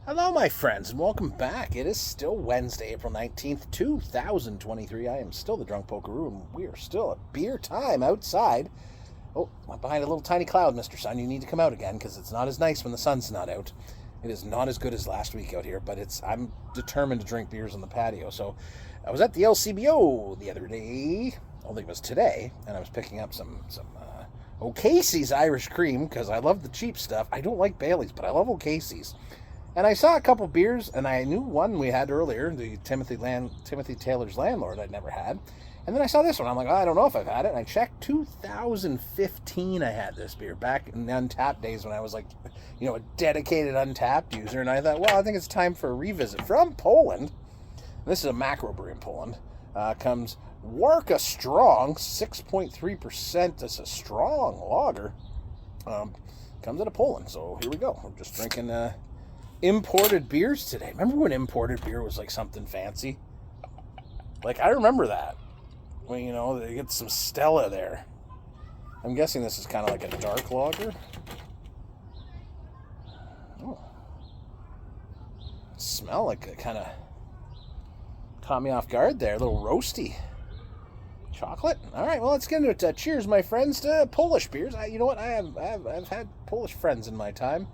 Hello, my friends, and welcome back. It is still Wednesday, April 19th, 2023. I am still the Drunk Pokeroo, and we are still at beer time outside. Oh, I'm behind a little tiny cloud, Mr. Sun. You need to come out again, because it's not as nice when the sun's not out. It is not as good as last week out here, but I'm determined to drink beers on the patio. So I was at the LCBO the other day, only it was today, and I was picking up some O'Casey's Irish Cream, because I love the cheap stuff. I don't like Bailey's, but I love O'Casey's. And I saw a couple beers, and I knew one we had earlier, the Timothy Taylor's Landlord I'd never had. And then I saw this one. I'm like, I don't know if I've had it. And I checked 2015 I had this beer, back in the Untapped days when I was like, a dedicated Untapped user. And I thought, well, I think it's time for a revisit. From Poland, this is a macro brewery in Poland, comes Warka Strong, 6.3%. That's a strong lager. Comes out of Poland. So here we go. We're just drinking imported beers today. Remember when imported beer was like something fancy? Like, I remember that. When, they get some Stella there. I'm guessing this is kind of like a dark lager. Oh. Smell like it kind of caught me off guard there. A little roasty. Chocolate. All right, well, let's get into it. Cheers, my friends, to Polish beers. You know what? I've had Polish friends in my time.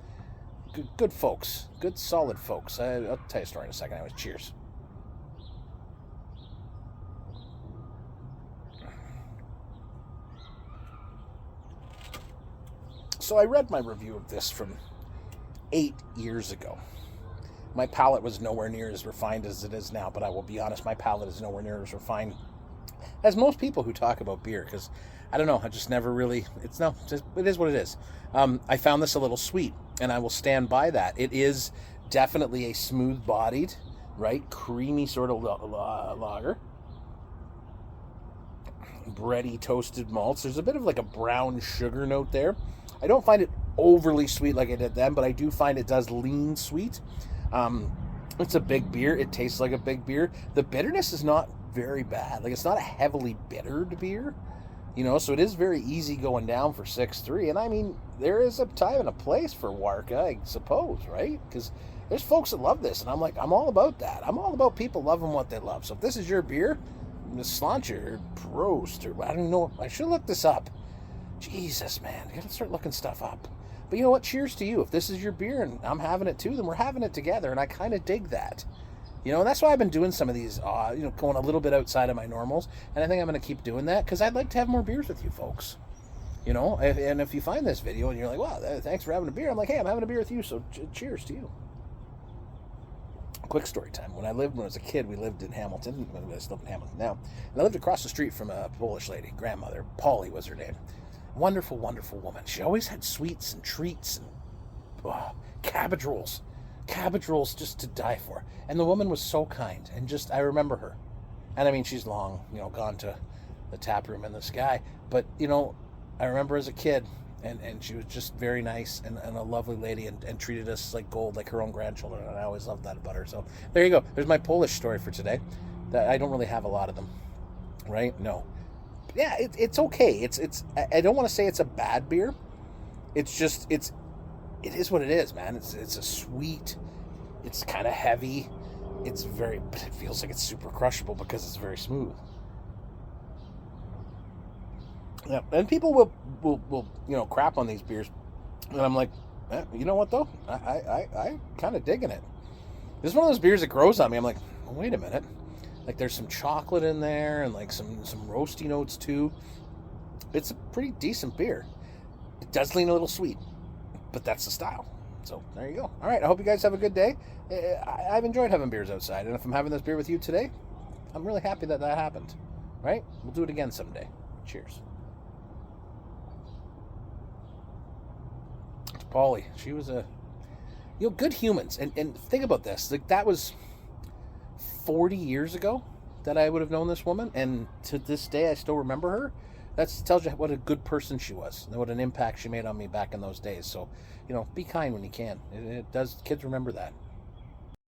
Good folks. Good, solid folks. I'll tell you a story in a second. Anyways, cheers. So I read my review of this from 8 years ago. My palate was nowhere near as refined as it is now, but I will be honest, my palate is nowhere near as refined as most people who talk about beer, because I don't know, I just never really, it is what it is. I found this a little sweet, and I will stand by that. It is definitely a smooth-bodied, right, creamy sort of lager. Bready toasted malts. There's a bit of like a brown sugar note there. I don't find it overly sweet like I did then, but I do find it does lean sweet. It's a big beer. It tastes like a big beer. The bitterness is not very bad. Like, it's not a heavily bittered beer, so it is very easy going down for 6.3. And I mean, there is a time and a place for Warka, I suppose, right? Because there's folks that love this, and I'm all about that. I'm all about people loving what they love. So if this is your beer, Sláinte or Prost, or I don't know, I should look this up. Jesus, man, I gotta start looking stuff up. But you know what? Cheers to you. If this is your beer and I'm having it too, then we're having it together, and I kind of dig that. And that's why I've been doing some of these, going a little bit outside of my normals, and I think I'm going to keep doing that, because I'd like to have more beers with you folks. And if you find this video and you're like, wow, thanks for having a beer, I'm like, hey, I'm having a beer with you, so cheers to you. Quick story time. When I was a kid, we lived in Hamilton. I still live in Hamilton now. And I lived across the street from a Polish lady, grandmother. Polly was her name. Wonderful, wonderful woman. She always had sweets and treats and cabbage rolls. Cabbage rolls just to die for. And the woman was so kind. And I remember her. And I mean, she's long, gone to the tap room in the sky. But, I remember as a kid, and she was just very nice and a lovely lady, and treated us like gold, like her own grandchildren. And I always loved that about her. So there you go. There's my Polish story for today. I don't really have a lot of them, right? No. Yeah, it's okay. I don't want to say it's a bad beer. It's just, it is what it is, man. It's a sweet, it's kind of heavy. But it feels like it's super crushable because it's very smooth. Yeah, and people will crap on these beers, and I'm like, you know what though? I kind of digging it. This is one of those beers that grows on me. I'm like, oh, wait a minute. Like, there's some chocolate in there and like some roasty notes too. It's a pretty decent beer. It does lean a little sweet, but that's the style. So there you go. All right, I hope you guys have a good day. I've enjoyed having beers outside, and if I'm having this beer with you today, I'm really happy that happened. Right? We'll do it again someday. Cheers. It's Polly. She was good humans. And think about this. Like, that was 40 years ago that I would have known this woman, and to this day I still remember her. That tells you what a good person she was, and what an impact she made on me back in those days. So, be kind when you can. It does. Kids remember that.